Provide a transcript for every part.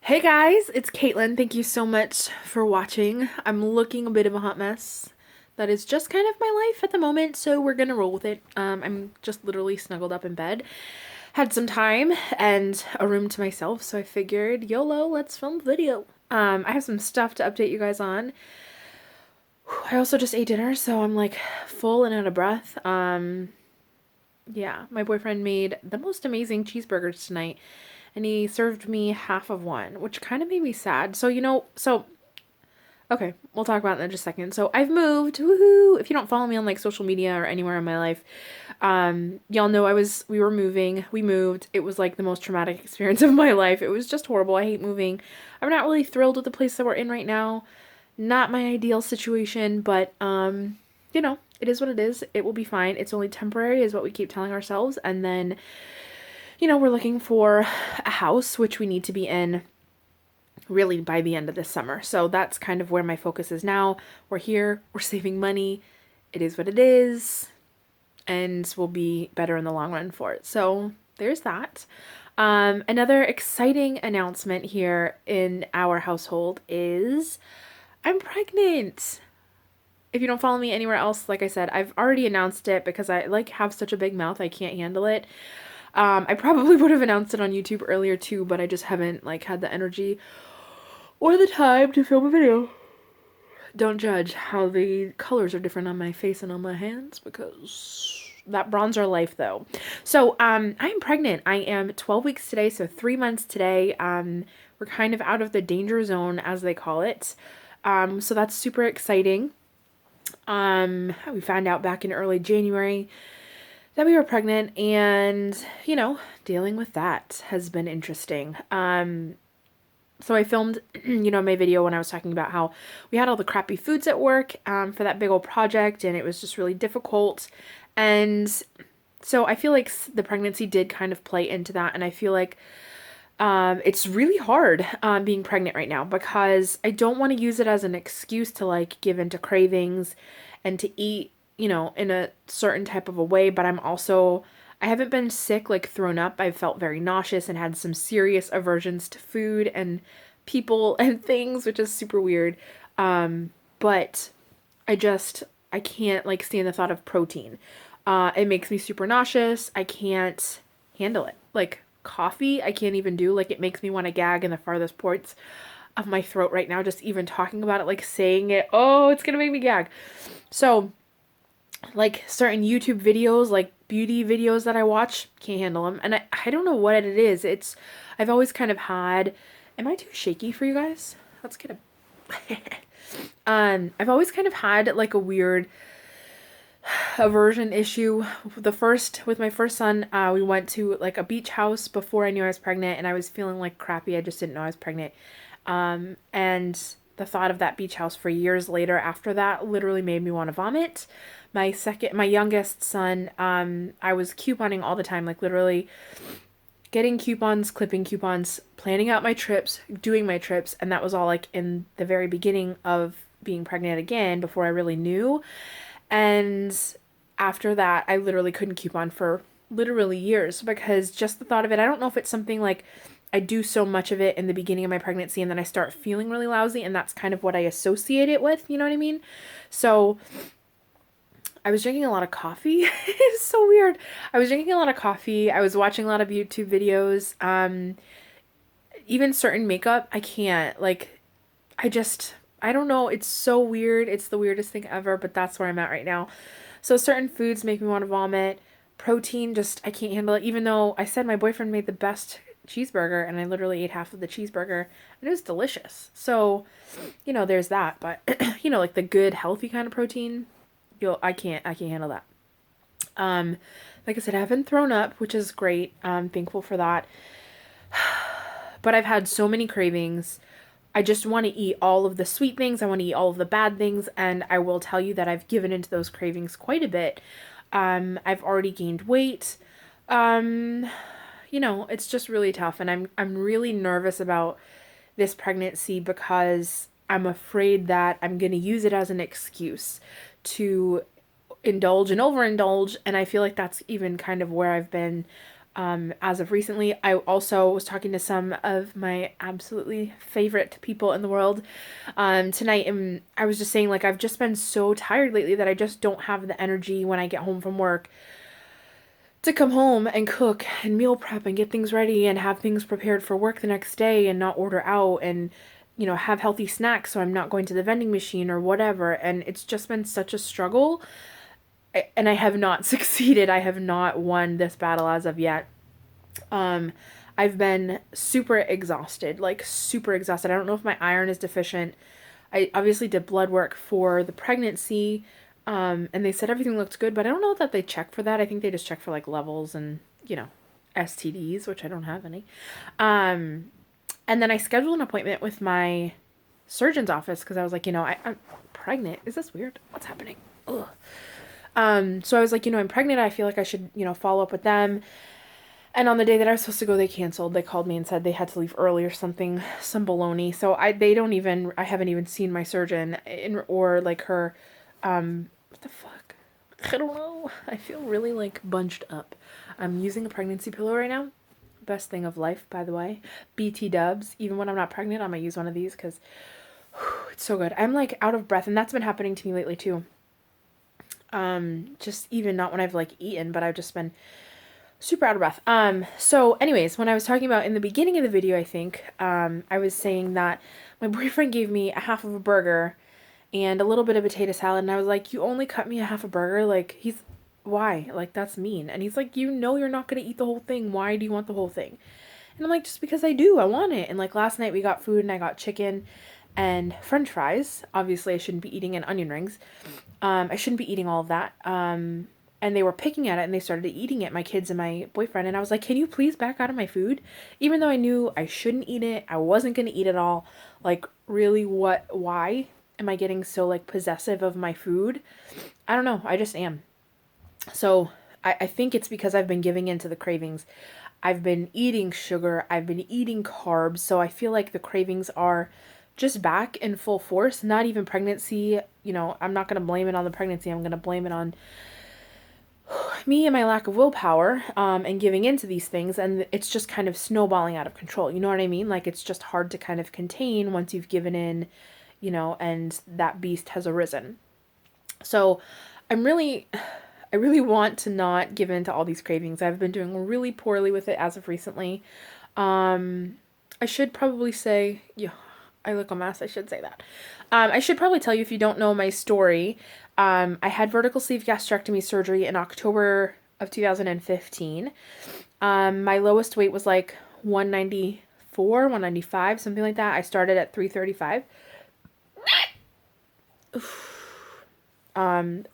Hey guys, it's Caitlin. Thank you so much for watching. I'm looking a bit of a hot mess. That is just kind of my life at the moment, so we're gonna roll with it. I'm just literally snuggled up in bed. Had some time and a room to myself, so I figured, YOLO, let's film a video. I have some stuff to update you guys on. I also just ate dinner, so I'm like full and out of breath. Yeah, my boyfriend made the most amazing cheeseburgers tonight, and he served me half of one, which kind of made me sad. Okay, we'll talk about that in just a second. So I've moved, woohoo! If you don't follow me on like social media or anywhere in my life, y'all know we were moving. We moved. It was like the most traumatic experience of my life. It was just horrible. I hate moving. I'm not really thrilled with the place that we're in right now. Not my ideal situation, but it is what it is. It will be fine. It's only temporary, is what we keep telling ourselves, and then we're looking for a house, which we need to be in really by the end of this summer. So that's kind of where my focus is now. We're here, we're saving money. It is what it is, and we'll be better in the long run for it. So there's that. Another exciting announcement here in our household is I'm pregnant. If you don't follow me anywhere else, like I said, I've already announced it because I like have such a big mouth, I can't handle it. I probably would have announced it on YouTube earlier too, but I just haven't like had the energy or the time to film a video. Don't judge how the colors are different on my face and on my hands because that bronzer life though. So I'm pregnant. I am 12 weeks today, so 3 months today. We're kind of out of the danger zone as they call it. So that's super exciting. We found out back in early January that we were pregnant, and dealing with that has been interesting. So I filmed, my video when I was talking about how we had all the crappy foods at work for that big old project, and it was just really difficult. And so I feel like the pregnancy did kind of play into that, and I feel like it's really hard being pregnant right now because I don't want to use it as an excuse to like give into cravings and to eat, in a certain type of a way, but I haven't been sick, like thrown up. I've felt very nauseous and had some serious aversions to food and people and things, which is super weird. But I can't like stand the thought of protein. It makes me super nauseous. I can't handle it. Like coffee, I can't even do. Like it makes me want to gag in the farthest points of my throat right now. Just even talking about it, like saying it. Oh, it's gonna make me gag. So like certain YouTube videos, like beauty videos that I watch, can't handle them. And I don't know what it is. I've always kind of had, am I too shaky for you guys? Let's get a, I've always kind of had like a weird aversion issue. With my first son, we went to like a beach house before I knew I was pregnant, and I was feeling like crappy. I just didn't know I was pregnant. And the thought of that beach house for years later after that literally made me want to vomit. My youngest son, I was couponing all the time, like literally getting coupons, clipping coupons, planning out my trips, doing my trips, and that was all like in the very beginning of being pregnant again before I really knew. And after that, I literally couldn't coupon for literally years because just the thought of it, I don't know if it's something like I do so much of it in the beginning of my pregnancy and then I start feeling really lousy, and that's kind of what I associate it with, you know what I mean? So I was drinking a lot of coffee. It's so weird. I was drinking a lot of coffee. I was watching a lot of YouTube videos. Even certain makeup, I can't. Like, I don't know. It's so weird. It's the weirdest thing ever, but that's where I'm at right now. So certain foods make me want to vomit. Protein, just, I can't handle it. Even though I said my boyfriend made the best cheeseburger and I literally ate half of the cheeseburger and it was delicious. So, there's that. But, like the good, healthy kind of protein, I can't handle that. Um, like I said, I haven't thrown up, which is great. I'm thankful for that. But I've had so many cravings. I just want to eat all of the sweet things. I want to eat all of the bad things. And I will tell you that I've given into those cravings quite a bit. I've already gained weight. Um, it's just really tough. And I'm really nervous about this pregnancy because I'm afraid that I'm going to use it as an excuse to indulge and overindulge. And I feel like that's even kind of where I've been as of recently. I also was talking to some of my absolutely favorite people in the world tonight, and I was just saying, like, I've just been so tired lately that I just don't have the energy when I get home from work to come home and cook and meal prep and get things ready and have things prepared for work the next day and not order out and, you know, have healthy snacks so I'm not going to the vending machine or whatever. And it's just been such a struggle. And I have not succeeded. I have not won this battle as of yet. Um, I've been super exhausted, like super exhausted. I don't know if my iron is deficient. I obviously did blood work for the pregnancy, and they said everything looked good, but I don't know that they check for that. I think they just check for like levels and, you know, STDs, which I don't have any. Um, and then I scheduled an appointment with my surgeon's office because I was like, you know, I'm pregnant. Is this weird? What's happening? Ugh. So I was like, you know, I'm pregnant. I feel like I should, you know, follow up with them. And on the day that I was supposed to go, they canceled. They called me and said they had to leave early or something, some baloney. So I haven't even seen my surgeon or like her, what the fuck? I don't know. I feel really like bunched up. I'm using a pregnancy pillow right now. Best thing of life, by the way. BT dubs. Even when I'm not pregnant, I'm gonna use one of these because it's so good. I'm like out of breath, and that's been happening to me lately too. Just even not when I've like eaten, but I've just been super out of breath. So anyways, when I was talking about in the beginning of the video, I think, I was saying that my boyfriend gave me a half of a burger and a little bit of potato salad. And I was like, you only cut me a half a burger? Like, why? Like, that's mean. And he's like, you know, you're not going to eat the whole thing. Why do you want the whole thing? And I'm like, just because I do, I want it. And like last night we got food and I got chicken and French fries. Obviously I shouldn't be eating, and onion rings. I shouldn't be eating all of that. And they were picking at it and they started eating it, my kids and my boyfriend. And I was like, can you please back out of my food? Even though I knew I shouldn't eat it, I wasn't going to eat it all. Like, really, why am I getting so like possessive of my food? I don't know. I just am. So I think it's because I've been giving in to the cravings. I've been eating sugar. I've been eating carbs. So I feel like the cravings are just back in full force. Not even pregnancy. You know, I'm not going to blame it on the pregnancy. I'm going to blame it on me and my lack of willpower, and giving into these things, and it's just kind of snowballing out of control. You know what I mean? Like, it's just hard to kind of contain once you've given in, you know, and that beast has arisen. So I really want to not give in to all these cravings. I've been doing really poorly with it as of recently. I should probably say, yeah, I look a mess. I should say that. I should probably tell you, if you don't know my story, I had vertical sleeve gastrectomy surgery in October of 2015. My lowest weight was like 194, 195, something like that. I started at 335.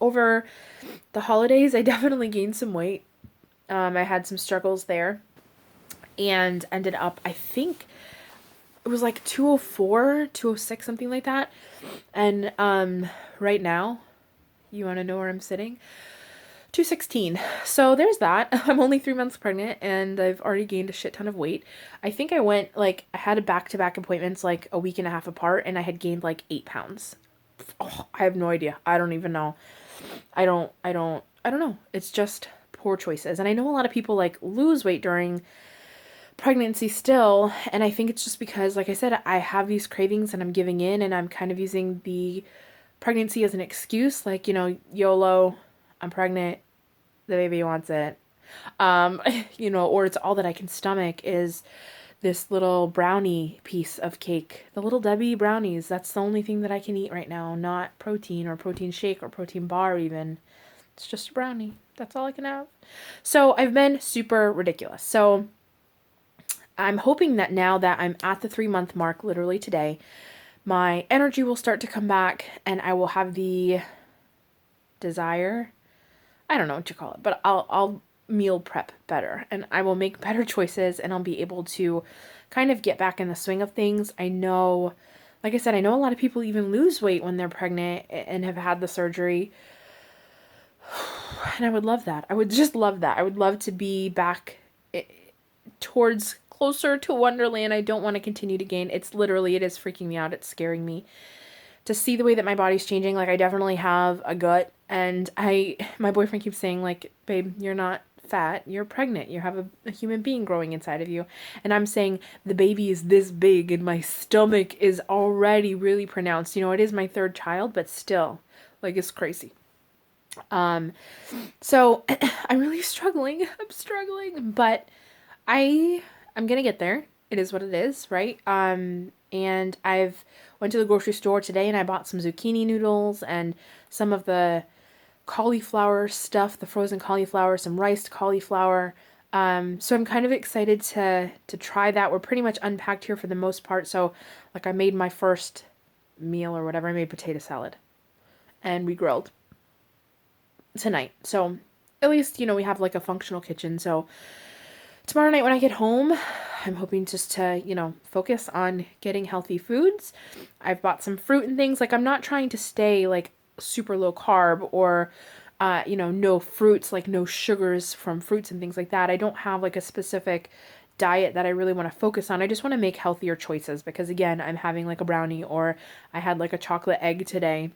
Over the holidays, I definitely gained some weight. I had some struggles there and ended up, I think it was like 204, 206, something like that. And right now, you want to know where I'm sitting? 216. So there's that. I'm only 3 months pregnant and I've already gained a shit ton of weight. I think I went like, I had back-to-back appointments like a week and a half apart, and I had gained like 8 pounds. Oh, I have no idea. I don't even know. I don't know. It's just poor choices. And I know a lot of people like lose weight during pregnancy still, and I think it's just because, like I said, I have these cravings and I'm giving in, and I'm kind of using the pregnancy as an excuse, like, you know, YOLO, I'm pregnant, the baby wants it. You know, or it's all that I can stomach is this little brownie piece of cake. The Little Debbie brownies, that's the only thing that I can eat right now, not protein or protein shake or protein bar even. It's just a brownie. That's all I can have. So I've been super ridiculous. So I'm hoping that now that I'm at the 3-month mark, literally today, my energy will start to come back and I will have the desire, I don't know what you call it, but I'll meal prep better and I will make better choices, and I'll be able to kind of get back in the swing of things. I know, like I said, I know a lot of people even lose weight when they're pregnant and have had the surgery. And I would love that. I would just love that. I would love to be back towards closer to Wonderland. I don't want to continue to gain. It is freaking me out. It's scaring me to see the way that my body's changing. Like, I definitely have a gut, and my boyfriend keeps saying like, babe, you're not fat, you're pregnant. You have a human being growing inside of you. And I'm saying the baby is this big and my stomach is already really pronounced. You know, it is my third child, but still, like, it's crazy. So I'm really struggling. I'm struggling, but I'm gonna get there. It is what it is, right? And I've went to the grocery store today and I bought some zucchini noodles and some of the cauliflower stuff, the frozen cauliflower, some riced cauliflower. So I'm kind of excited to try that. We're pretty much unpacked here for the most part. So like I made my first meal or whatever. I made potato salad and we grilled tonight. So at least, you know, we have like a functional kitchen. So tomorrow night when I get home, I'm hoping just to, you know, focus on getting healthy foods. I've bought some fruit and things. Like I'm not trying to stay like super low carb or, you know, no fruits, like no sugars from fruits and things like that. I don't have like a specific diet that I really want to focus on. I just want to make healthier choices because again, I'm having like a brownie or I had like a chocolate egg today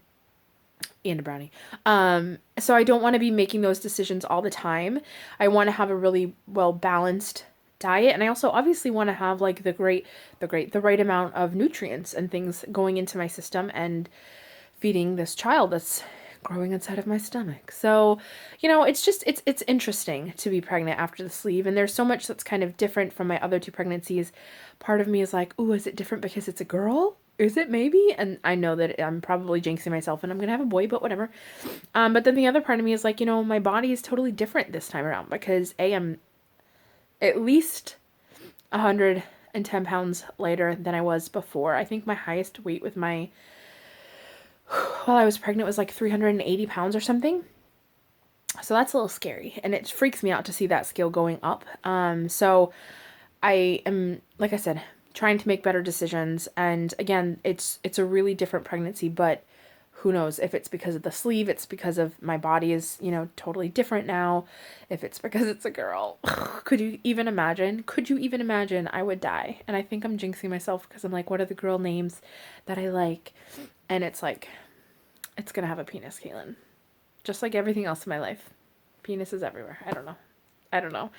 and a brownie. So I don't want to be making those decisions all the time. I want to have a really well balanced diet, and I also obviously want to have like the right amount of nutrients and things going into my system and feeding this child that's growing inside of my stomach. So, you know, it's just it's interesting to be pregnant after the sleeve, and there's so much that's kind of different from my other two pregnancies. Part of me is like, "Ooh, is it different because it's a girl? Is it maybe?" And I know that I'm probably jinxing myself and I'm going to have a boy, but whatever. But then the other part of me is like, you know, my body is totally different this time around because I'm at least 110 pounds lighter than I was before. I think my highest weight with my while I was pregnant was like 380 pounds or something. So that's a little scary, and it freaks me out to see that scale going up. So I am, like I said, trying to make better decisions. And again, it's a really different pregnancy, but who knows if it's because of the sleeve, it's because of my body is, you know, totally different now. If it's because it's a girl, could you even imagine? Could you even imagine? I would die. And I think I'm jinxing myself because I'm like, what are the girl names that I like? And it's like, it's going to have a penis, Caitlin. Just like everything else in my life. Penis is everywhere. I don't know.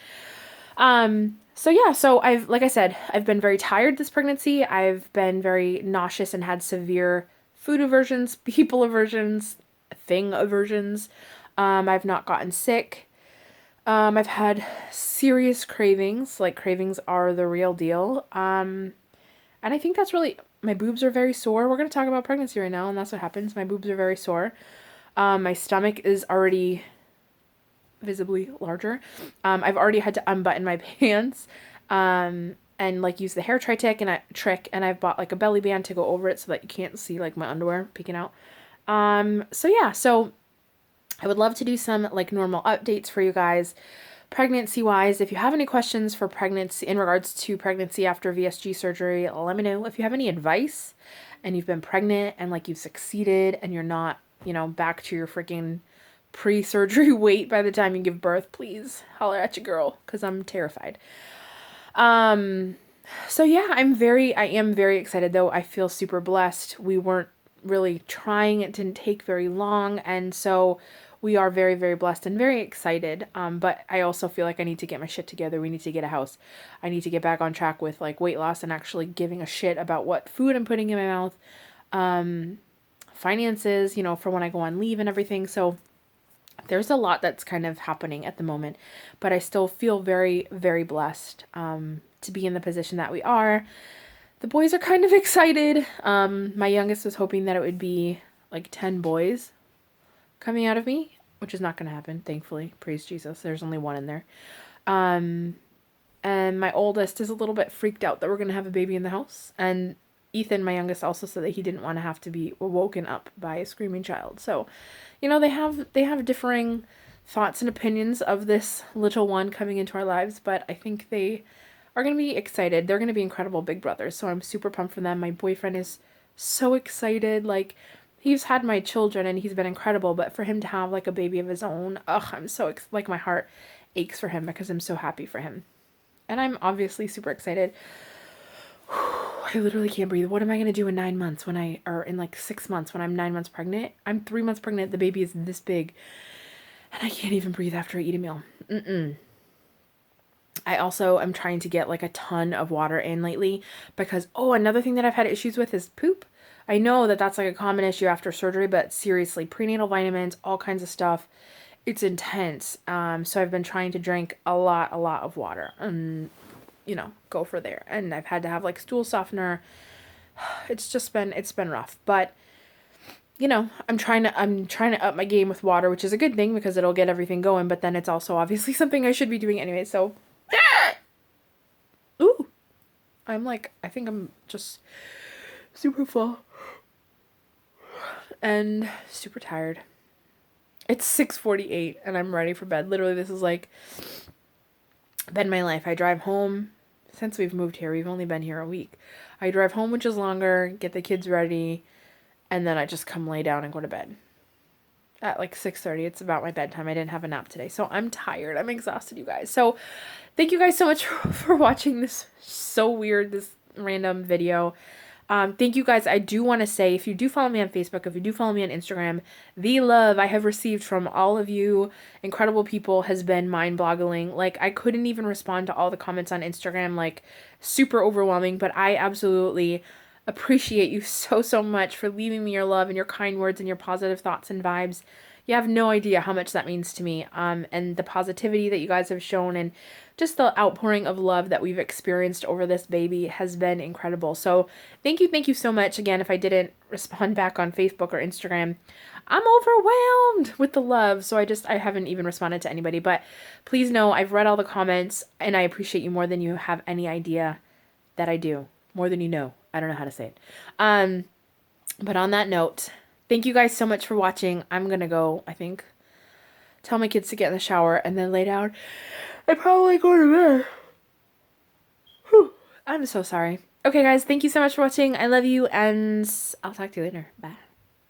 So yeah, so like I said, I've been very tired this pregnancy. I've been very nauseous and had severe food aversions, people aversions, thing aversions. I've not gotten sick. I've had serious cravings, like cravings are the real deal. And I think that's really, my boobs are very sore. We're going to talk about pregnancy right now, and that's what happens. My boobs are very sore. My stomach is already visibly larger. I've already had to unbutton my pants, and like use the hair trick, and I've bought like a belly band to go over it so that you can't see like my underwear peeking out. So yeah, so I would love to do some like normal updates for you guys, pregnancy wise. If you have any questions for pregnancy in regards to pregnancy after VSG surgery, let me know. If you have any advice and you've been pregnant and like you've succeeded and you're not, you know, back to your freaking pre-surgery weight by the time you give birth, please holler at your girl because I'm terrified. So yeah, I am very excited though. I feel super blessed. We weren't really trying. It didn't take very long. And so we are very, very blessed and very excited. But I also feel like I need to get my shit together. We need to get a house. I need to get back on track with like weight loss and actually giving a shit about what food I'm putting in my mouth. Finances, you know, for when I go on leave and everything. So there's a lot that's kind of happening at the moment, but I still feel very, very blessed to be in the position that we are. The boys are kind of excited. My youngest was hoping that it would be like 10 boys coming out of me, which is not going to happen, thankfully. Praise Jesus. There's only one in there. And my oldest is a little bit freaked out that we're going to have a baby in the house. And Ethan, my youngest, also said that he didn't want to have to be woken up by a screaming child. So, you know, they have differing thoughts and opinions of this little one coming into our lives, but I think they are going to be excited. They're going to be incredible big brothers, so I'm super pumped for them. My boyfriend is so excited. Like, he's had my children and he's been incredible, but for him to have like a baby of his own, I'm so like my heart aches for him because I'm so happy for him. And I'm obviously super excited. I literally can't breathe. What am I going to do in 9 months or in like 6 months when I'm 9 months pregnant? I'm 3 months pregnant. The baby is this big and I can't even breathe after I eat a meal. I also am trying to get like a ton of water in lately because, oh, another thing that I've had issues with is poop. I know that that's like a common issue after surgery, but seriously, prenatal vitamins, all kinds of stuff, it's intense. So I've been trying to drink a lot of water and, go for there. And I've had to have like stool softener. It's been rough, but I'm trying to up my game with water, which is a good thing because it'll get everything going, but then it's also obviously something I should be doing anyway. So, ooh, I think I'm just super full and super tired. It's 6:48 and I'm ready for bed. Literally, this is like been my life. I drive home since we've moved here. We've only been here a week. I drive home, which is longer, get the kids ready, and then I just come lay down and go to bed at like 6:30. It's about my bedtime. I didn't have a nap today, so I'm tired. I'm exhausted, you guys. So thank you guys so much for watching this this random video. Thank you guys. I do want to say, if you do follow me on Facebook, if you do follow me on Instagram, the love I have received from all of you incredible people has been mind-boggling. Like, I couldn't even respond to all the comments on Instagram, like, super overwhelming, but I absolutely appreciate you so much for leaving me your love and your kind words and your positive thoughts and vibes. You have no idea how much that means to me, and the positivity that you guys have shown and just the outpouring of love that we've experienced over this baby has been incredible. So thank you so much. Again, if I didn't respond back on Facebook or Instagram, I'm overwhelmed with the love. So I haven't even responded to anybody, but please know I've read all the comments and I appreciate you more than you have any idea that I do. More than you know. I don't know how to say it. But on that note, thank you guys so much for watching. I'm gonna go, I think, tell my kids to get in the shower and then lay down. I probably go to bed. Whew. I'm so sorry. Okay, guys, thank you so much for watching. I love you, and I'll talk to you later. Bye.